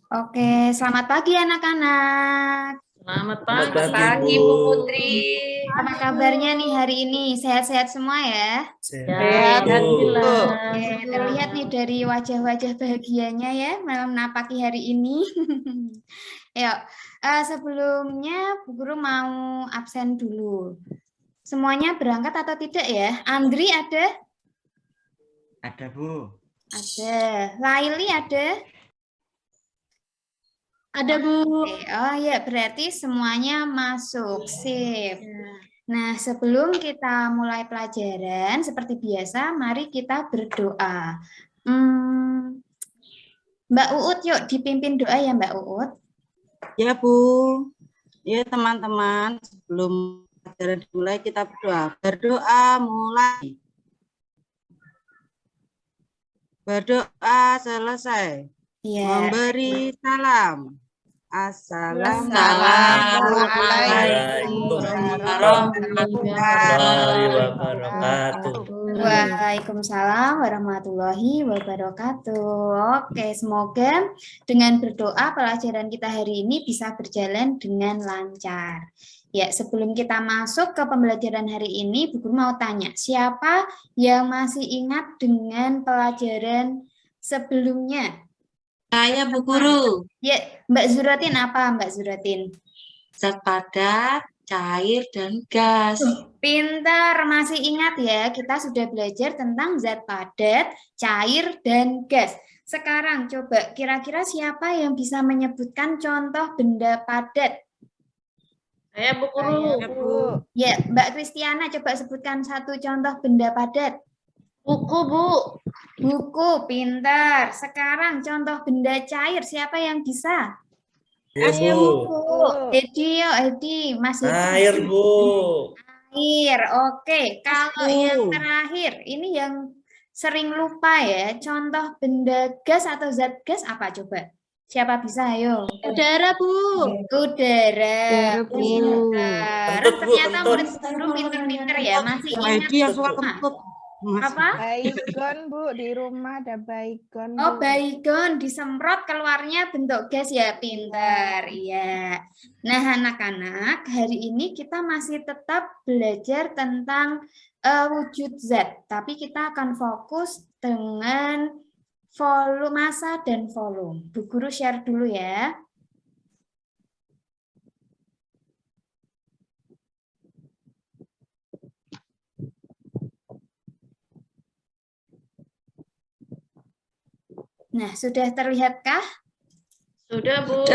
Oke, selamat pagi anak-anak. Selamat Selamat pagi, pagi, Bu Bu. Putri. Apa kabarnya nih hari ini? Sehat-sehat semua ya? Sehat, Bu. Alhamdulillah. Oke, terlihat nih dari wajah-wajah bahagianya ya malam menapaki hari ini. Yuk, sebelumnya Bu Guru mau absen dulu. Semuanya berangkat atau tidak ya? Andri ada? Ada, Bu. Ada. Laili ada? Ada, Bu. Oke, oh ya, berarti semuanya masuk. Sip. Nah, sebelum kita mulai pelajaran, seperti biasa, mari kita berdoa. Mbak Uut, yuk dipimpin doa ya Mbak Uut. Ya Bu, ya teman-teman, sebelum pelajaran dimulai kita berdoa. Berdoa mulai. Berdoa selesai. Ya. Memberi salam. Assalamualaikum warahmatullahi wabarakatuh. Waalaikumsalam warahmatullahi wabarakatuh. Oke, semoga dengan berdoa pelajaran kita hari ini bisa berjalan dengan lancar. Ya, sebelum kita masuk ke pembelajaran hari ini, Bu Guru mau tanya, siapa yang masih ingat dengan pelajaran sebelumnya? Saya Bu Guru. Ya, Mbak Zuratin apa Mbak Zuratin? Zat padat, cair, dan gas. Pintar, masih ingat ya, kita sudah belajar tentang zat padat, cair, dan gas. Sekarang coba kira-kira siapa yang bisa menyebutkan contoh benda padat? Saya Bu Guru. Ya, Mbak Kristiana coba sebutkan satu contoh benda padat. Buku, Bu. Buku, pintar. Sekarang contoh benda cair, siapa yang bisa? Ya, Bu. Edi, yo, Edi. Mas Edi. Air, Bu. Air, oke. Kalau yang terakhir, ini yang sering lupa ya, contoh benda gas atau zat gas apa coba? Siapa bisa, ayo? Udara, Bu. Udara. Kentut, Bu, Ternyata kentut. murid guru pinter-pinter ya, masih ingat Yang suka semua. kentut. Apa? Baygon Bu, di rumah ada baygon. Oh, Bu. baygon disemprot keluarnya bentuk gas ya, pintar. Iya. Nah, anak-anak, hari ini kita masih tetap belajar tentang wujud zat, tapi kita akan fokus dengan volume, massa dan volume. Bu Guru share dulu ya. Nah, sudah terlihatkah? Sudah, Bu.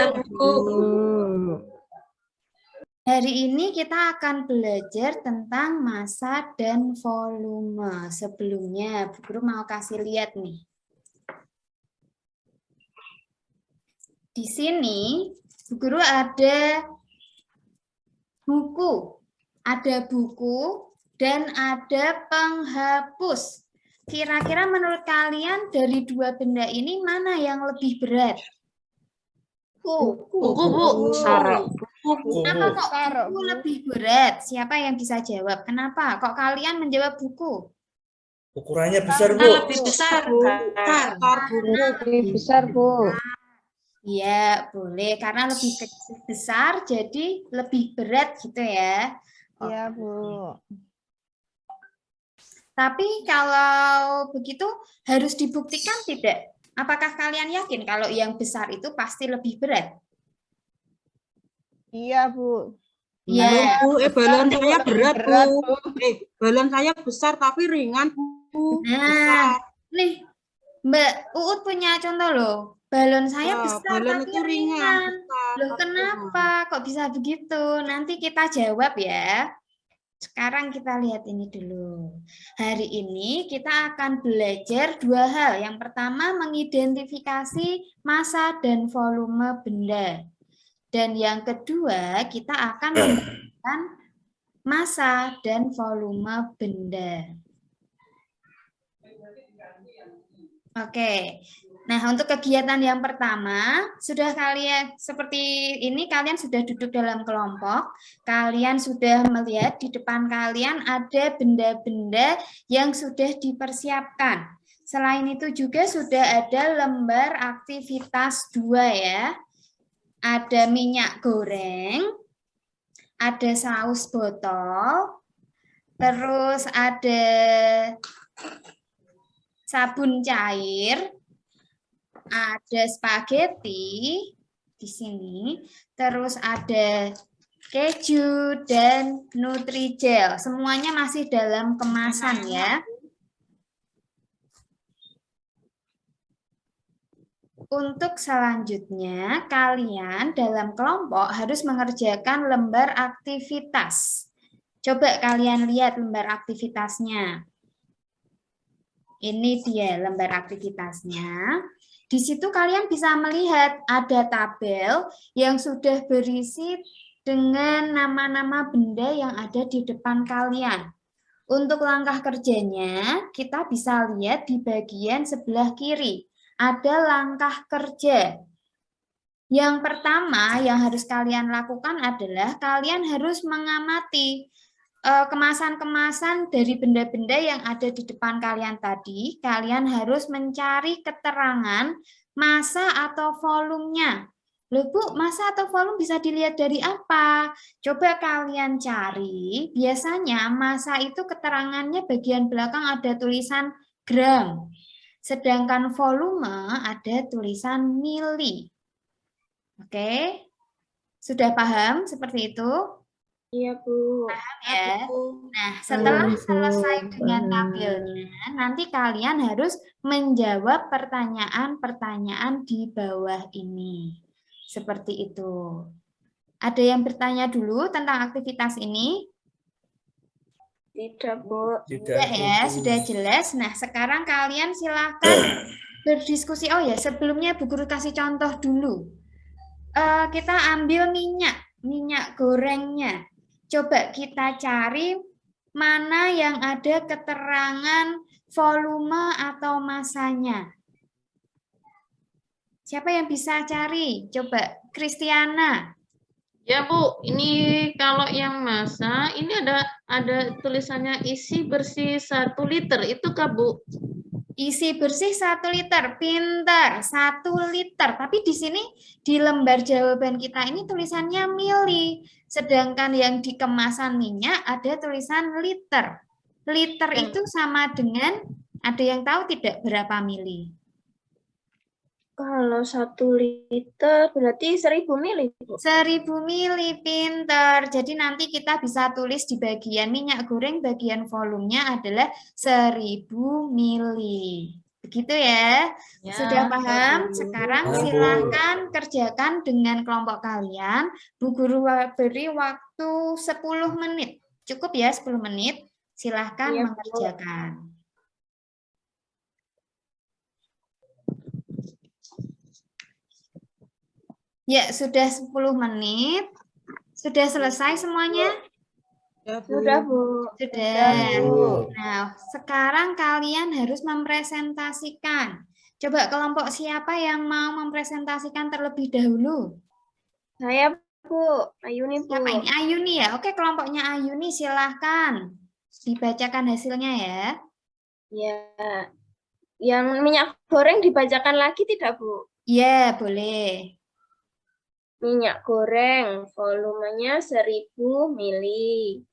Hari ini kita akan belajar tentang massa dan volume. Sebelumnya, Bu Guru mau kasih lihat nih. Di sini, Bu Guru ada buku. Ada buku dan ada penghapus. Kira-kira menurut kalian dari dua benda ini mana yang lebih berat? Buku, Bu. Kenapa kok buku lebih berat? Siapa yang bisa jawab? Kenapa? Kok kalian menjawab buku? Ukurannya besar, Bu. Lebih besar. Lebih besar Bu. Iya, boleh. Karena lebih besar, jadi lebih berat gitu ya. Iya Bu. Tapi kalau begitu harus dibuktikan tidak? Apakah kalian yakin kalau yang besar itu pasti lebih berat? Iya Bu. Iya. Bu, balon saya berat Berat, Bu. Bu. Balon saya besar tapi ringan Bu. Nah, nih Mbak Uut punya contoh loh. Balon saya besar balon tapi itu ringan. besar, Loh tapi kenapa? Kok bisa begitu? Nanti kita jawab ya. Sekarang kita lihat ini dulu. Hari ini kita akan belajar dua hal. Yang pertama mengidentifikasi massa dan volume benda. Dan yang kedua kita akan membandingkan massa dan volume benda. Oke. Nah, untuk kegiatan yang pertama, sudah kalian seperti ini, kalian sudah duduk dalam kelompok, kalian sudah melihat di depan kalian ada benda-benda yang sudah dipersiapkan. Selain itu juga sudah ada lembar aktivitas 2 ya. Ada minyak goreng, ada saus botol, terus ada sabun cair, ada spaghetti di sini, terus ada keju dan Nutrijel. Semuanya masih dalam kemasan ya. Untuk selanjutnya, kalian dalam kelompok harus mengerjakan lembar aktivitas. Coba kalian lihat lembar aktivitasnya. Ini dia lembar aktivitasnya. Di situ kalian bisa melihat ada tabel yang sudah berisi dengan nama-nama benda yang ada di depan kalian. Untuk langkah kerjanya, kita bisa lihat di bagian sebelah kiri. Ada langkah kerja. Yang pertama yang harus kalian lakukan adalah kalian harus mengamati kemasan-kemasan dari benda-benda yang ada di depan kalian tadi. Kalian harus mencari keterangan massa atau volumenya. Loh Bu, massa atau volume bisa dilihat dari apa? Coba kalian cari. Biasanya massa itu keterangannya bagian belakang ada tulisan gram. Sedangkan volume ada tulisan mili. Oke, sudah paham seperti itu? Iya, Bu. Paham ya? Nah, setelah selesai dengan tabelnya, nanti kalian harus menjawab pertanyaan-pertanyaan di bawah ini. Seperti itu. Ada yang bertanya dulu tentang aktivitas ini? Tidak, Bu. Tidak ya, sudah jelas. Nah, sekarang kalian silakan berdiskusi. Oh ya, sebelumnya Bu Guru kasih contoh dulu. Kita ambil minyak gorengnya. Coba kita cari mana yang ada keterangan volume atau massanya. Siapa yang bisa cari? Coba, Kristiana. Ya, Bu. Ini kalau yang massa, ini ada tulisannya isi bersih 1 liter. Itu kah, Bu? Isi bersih 1 liter, pinter, 1 liter. Tapi di sini di lembar jawaban kita ini tulisannya mili. Sedangkan yang di kemasan minyak ada tulisan liter. Liter itu sama dengan, ada yang tahu tidak berapa mili? Kalau 1 liter berarti 1000 mili, Bu. 1000 mili, pinter. Jadi nanti kita bisa tulis di bagian minyak goreng, bagian volumenya adalah 1000 mili. Begitu ya? Ya, Sudah paham? Sekarang silakan kerjakan dengan kelompok kalian. Bu Guru beri waktu 10 menit. Cukup ya 10 menit? Silahkan Iya, Bu. mengerjakan. Ya, sudah 10 menit. Sudah selesai semuanya? Sudah, Bu. Sudah. Bu. Nah, sekarang kalian harus mempresentasikan. Coba kelompok siapa yang mau mempresentasikan terlebih dahulu? Saya, Bu. Ayuni, Bu. Siapa ini? Ayuni ya? Oke, kelompoknya Ayuni silahkan. Dibacakan hasilnya ya. Ya. Yang minyak goreng dibacakan lagi tidak, Bu? Ya, boleh. Minyak goreng, volumenya 1000 mili.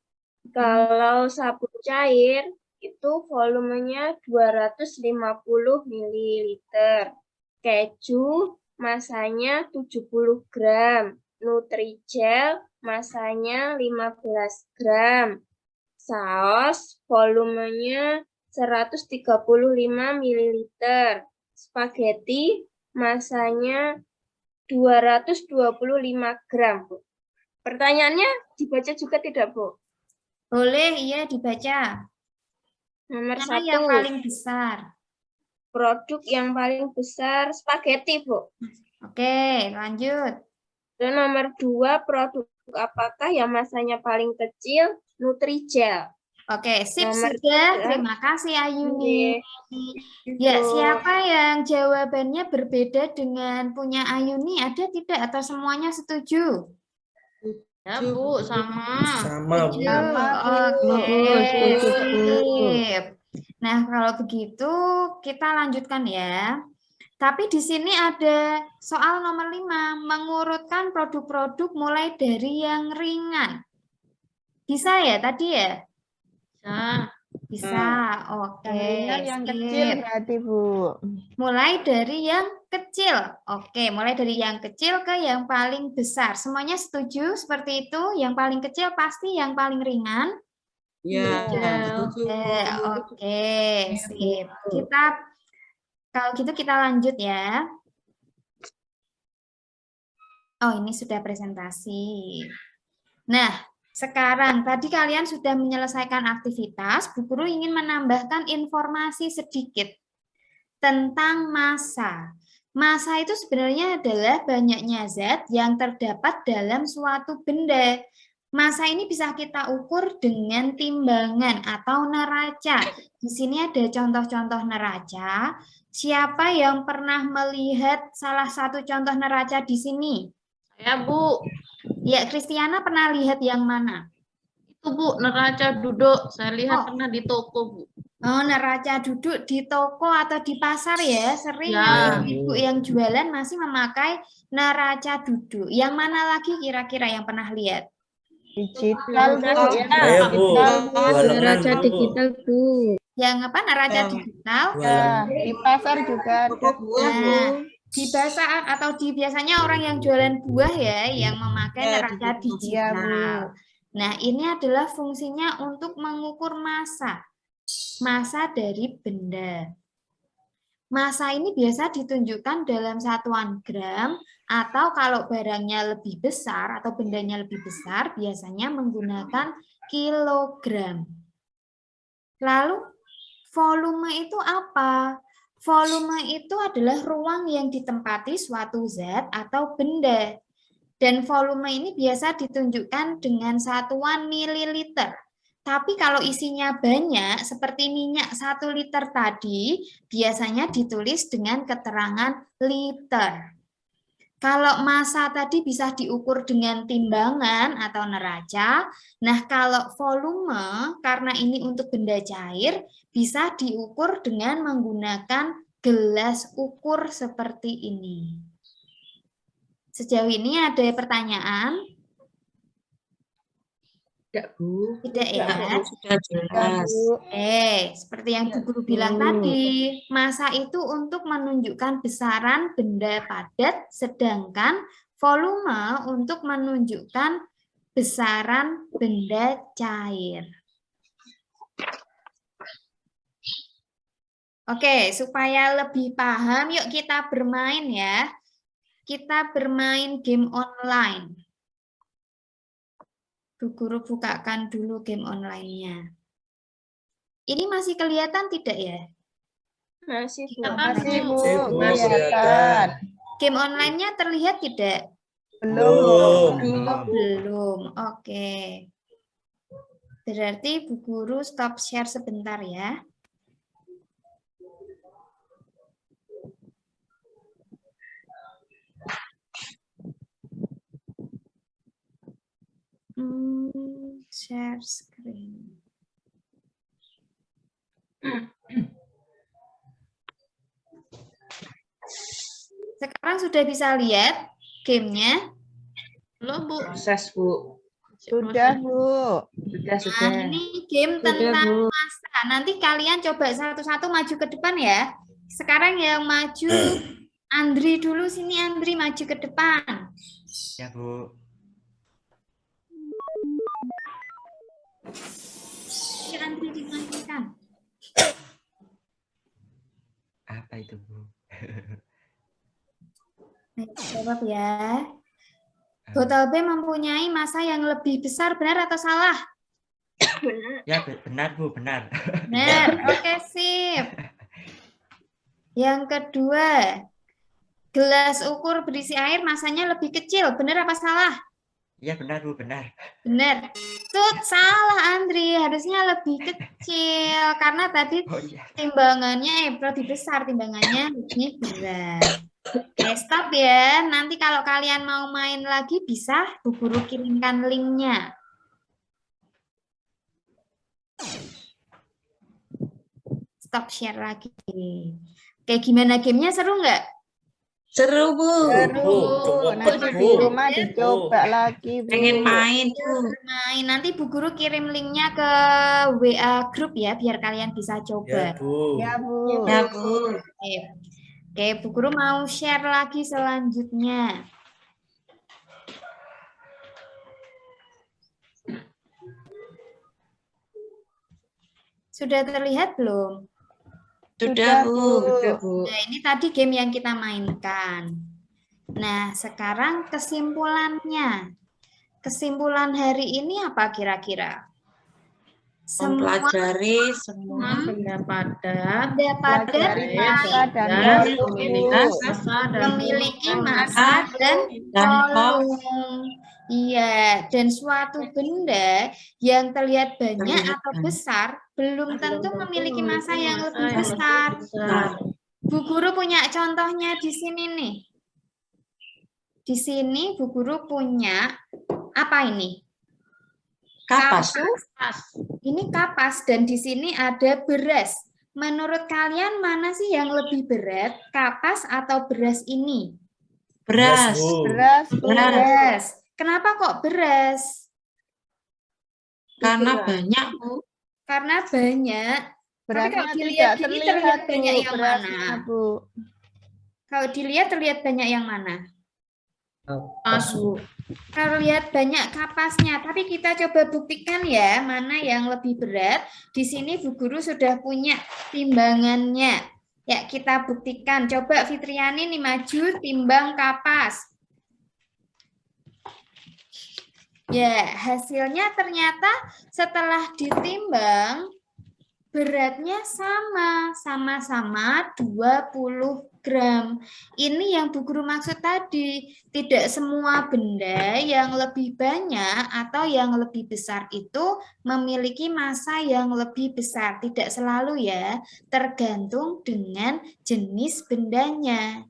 Kalau sabun cair, itu volumenya 250 mililiter. Keju, masanya 70 gram. Nutrijel, masanya 15 gram. Saus, volumenya 135 mililiter. Spaghetti, masanya 225 gram, Bu. Pertanyaannya dibaca juga tidak, Bu? Boleh, iya dibaca. Nomor Mana 1, yang paling besar? produk yang paling besar spaghetti, Bu. Oke, lanjut. Dan nomor 2, produk apakah yang masanya paling kecil? Nutrijel. Oke, sip Nomor sudah. 3. Terima kasih Ayuni. Oke. Ya, siapa yang jawabannya berbeda dengan punya Ayuni? Ada tidak atau semuanya setuju? Ya, Bu, sama. Sama, Bu. Setuju. Oke, Bu. sip. Nah, kalau begitu kita lanjutkan ya. Tapi di sini ada soal nomor 5, mengurutkan produk-produk mulai dari yang ringan. Bisa ya tadi ya? Bisa. Bisa, oke. Yang ringan, yang skip. kecil berarti, Bu. Mulai dari yang kecil. Oke, mulai dari yang kecil ke yang paling besar. Semuanya setuju seperti itu? Yang paling kecil pasti yang paling ringan? Ya, Iya. setuju. Oke, sip. Kalau gitu kita lanjut ya. Oh, ini sudah presentasi. Nah, sekarang tadi kalian sudah menyelesaikan aktivitas, Bu Guru ingin menambahkan informasi sedikit tentang massa. Massa itu sebenarnya adalah banyaknya zat yang terdapat dalam suatu benda. Massa ini bisa kita ukur dengan timbangan atau neraca. Di sini ada contoh-contoh neraca. Siapa yang pernah melihat salah satu contoh neraca di sini? Saya, Bu. Ya, Kristiana pernah lihat yang mana? Itu, Bu, neraca duduk. Saya lihat Oh. pernah di toko, Bu. Oh, neraca duduk di toko atau di pasar ya. Sering Ya. yang ibu yang jualan masih memakai neraca duduk. Yang mana lagi kira-kira yang pernah lihat? Digital, Bu. Ya. Saya, Bu. Digital, Bu. Jualan, Bu. Bu. Yang apa? Neraca digital? Ya, di pasar juga ada. Nah, di pasar atau di biasanya orang yang jualan buah ya yang memakai neraca digital. Nah, ini adalah fungsinya untuk mengukur massa. Massa dari benda. Massa ini biasa ditunjukkan dalam satuan gram atau kalau barangnya lebih besar atau bendanya lebih besar biasanya menggunakan kilogram. Lalu volume itu apa? Volume itu adalah ruang yang ditempati suatu zat atau benda. Dan volume ini biasa ditunjukkan dengan satuan mililiter. Tapi kalau isinya banyak, seperti minyak 1 liter tadi, biasanya ditulis dengan keterangan liter. Kalau massa tadi bisa diukur dengan timbangan atau neraca. Nah, kalau volume, karena ini untuk benda cair, bisa diukur dengan menggunakan gelas ukur seperti ini. Sejauh ini ada pertanyaan? Tidak, Bu. Tidak ya? Sudah jelas. Seperti yang Bu Guru bilang tadi, massa itu untuk menunjukkan besaran benda padat, sedangkan volume untuk menunjukkan besaran benda cair. Oke, supaya lebih paham, yuk kita bermain ya. Kita bermain game online. Bu Guru bukakan dulu game online-nya. Ini masih kelihatan tidak ya? Masih, Bu. Masih, Bu. Masih, Bu. Kelihatan. Game online-nya terlihat tidak? Belum. Belum. Oke. Berarti Bu Guru stop share sebentar ya. Share screen. Sekarang sudah bisa lihat gamenya? Belum, Bu. Proses, Bu. Sudah, Bu. Sudah. Nah, ini game tentang massa. Nanti kalian coba satu-satu maju ke depan ya. Sekarang yang maju Andri dulu, sini Andri maju ke depan. Ya, Bu. Si Andri dimajukan. Apa itu, Bu? Jawab ya. Botol B mempunyai massa yang lebih besar, benar atau salah? Ya, benar, Bu, benar. Benar, oke sip. Yang kedua, gelas ukur berisi air massanya lebih kecil, benar apa salah? Ya, benar, Bu, benar. Benar. Tut, salah Andri, harusnya lebih kecil karena tadi Oh iya. timbangannya lebih besar, timbangannya lebih berat. Oke, stop ya. Nanti kalau kalian mau main lagi bisa Bu Guru kirimkan linknya. Stop share lagi. Oke, gimana gamenya, seru nggak? Seru, Bu. Seru, coba nanti Bu. di rumah dicoba lagi, Bu. Pengen main, Bu. Bermain. Nanti Bu Guru kirim linknya ke WA grup ya, biar kalian bisa Ya, coba. Bu. Ya, Bu. Ya, Bu. Oke, Bu Guru mau share lagi selanjutnya. Sudah terlihat belum? Sudah, Bu. Sudah, Bu. Nah, ini tadi game yang kita mainkan. Nah, sekarang kesimpulannya. Kesimpulan hari ini apa kira-kira? Semua Mempelajari semua Benda padat pelajari Pelajari masa dan dan volume. masa dan memiliki volume. massa dan dan volume. Iya, dan suatu benda yang terlihat banyak Terlihat atau banyak. besar belum tentu memiliki massa yang massa lebih yang besar. besar. Bu Guru punya contohnya di sini nih. Di sini Bu Guru punya apa ini? kapas. Pas. Ini kapas dan di sini ada beras. Menurut kalian mana sih yang lebih berat, kapas atau beras ini? Beras. Bu. Beras, Bu. Beras. Kenapa kok beras? Karena banyak, Bu. Karena banyak. Berasnya kalau dilihat tidak ini terlihat, terlihat Bu. banyak yang Berasnya, mana? Bu. Kalau dilihat terlihat banyak yang mana? Pas, Bu. Terlihat banyak kapasnya, tapi kita coba buktikan ya mana yang lebih berat. Di sini Bu Guru sudah punya timbangannya. Ya, kita buktikan. Coba Fitriani nih maju timbang kapas. Ya, hasilnya ternyata setelah ditimbang beratnya sama-sama 20 gram. Ini yang Bu Guru maksud tadi, tidak semua benda yang lebih banyak atau yang lebih besar itu memiliki massa yang lebih besar. Tidak selalu ya, tergantung dengan jenis bendanya.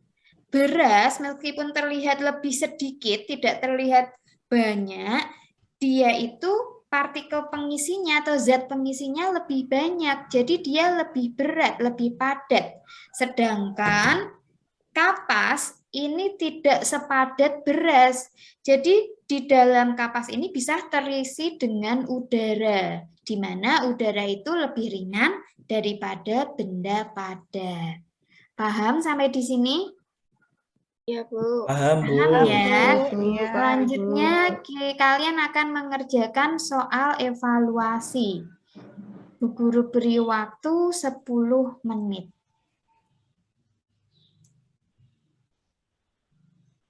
Beras meskipun terlihat lebih sedikit, tidak terlihat banyak, dia itu partikel pengisinya atau zat pengisinya lebih banyak, jadi dia lebih berat, lebih padat. Sedangkan kapas ini tidak sepadat beras. Jadi di dalam kapas ini bisa terisi dengan udara, di mana udara itu lebih ringan daripada benda padat. Paham sampai di sini? Ya, Bu. Paham, Bu. Paham ya? Iya. Selanjutnya kalian akan mengerjakan soal evaluasi. Bu Guru beri waktu 10 menit.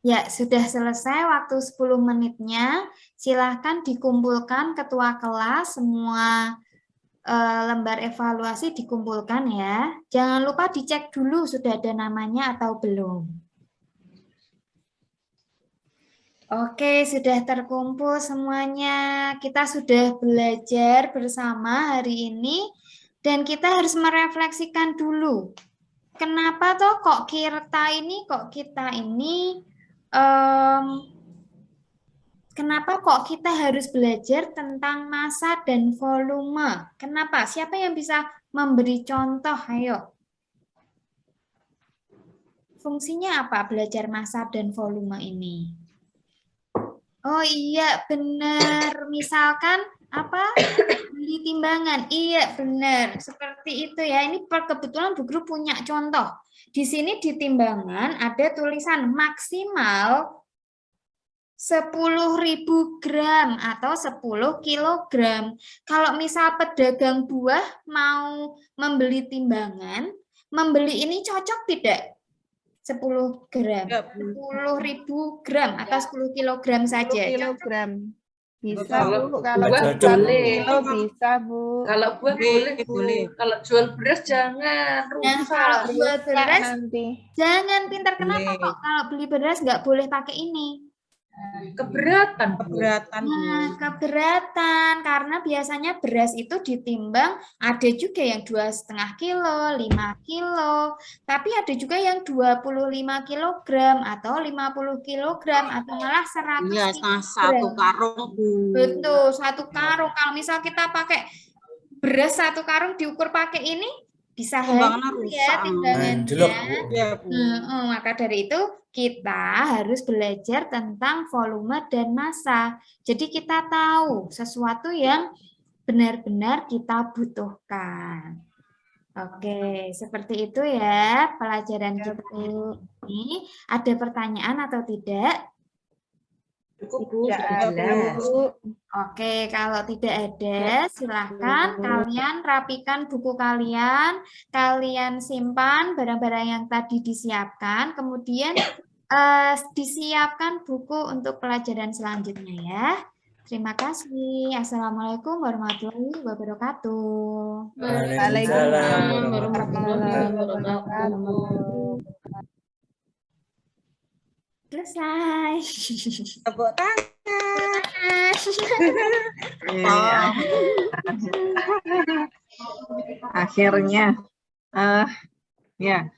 Ya, sudah selesai waktu 10 menitnya. Silahkan dikumpulkan ketua kelas, semua lembar evaluasi dikumpulkan ya. Jangan lupa dicek dulu sudah ada namanya atau belum. Oke, sudah terkumpul semuanya. Kita sudah belajar bersama hari ini dan kita harus merefleksikan dulu. Kenapa toh kok kita ini kenapa kok kita harus belajar tentang massa dan volume? Kenapa? Siapa yang bisa memberi contoh? Ayo. Fungsinya apa belajar massa dan volume ini? Oh iya, benar. Misalkan apa? Beli timbangan. Iya, benar. Seperti itu ya. Ini kebetulan Bu Guru punya contoh. Di sini di timbangan ada tulisan maksimal 10.000 gram atau 10 kilogram. Kalau misal pedagang buah mau membeli timbangan, membeli ini cocok tidak? 10 gram, 10.000 gram atau 10 kilogram saja. 10 kilogram. Bisa, Kalau Bu. Kalau buah 1 boleh. kilo bisa, Bu. Kalau buah boleh, Bu. boleh. Kalau jual beras jangan. Nah, kalau jual beras, Nanti. jangan pintar. Kenapa Boleh. kok kalau beli beras nggak boleh pakai ini? Keberatan, Bu. Keberatan, Bu. Nah, keberatan karena biasanya beras itu ditimbang ada juga yang 2,5 kilo, 5 kilo, tapi ada juga yang 25 kilogram atau 50 kilogram atau malah 100 Iya, satu karung, Bu. Betul, 1 karung. Kalau misal kita pakai beras 1 karung diukur pakai ini, bisa Timbangannya hancur rusak. ya timbangannya. Anjlok, Bu. Ya, Bu. Maka dari itu kita harus belajar tentang volume dan massa. Jadi kita tahu sesuatu yang benar-benar kita butuhkan. Oke, seperti itu ya pelajaran kita ini. Ada pertanyaan atau tidak? Tidak ada, Bu. Oke, kalau tidak ada, silahkan kalian rapikan buku kalian, kalian simpan barang-barang yang tadi disiapkan, kemudian disiapkan buku untuk pelajaran selanjutnya ya. Terima kasih. Assalamualaikum warahmatullahi wabarakatuh. Waalaikumsalam warahmatullahi wabarakatuh. Selesai. Tepuk tangan. Akhirnya. Ya.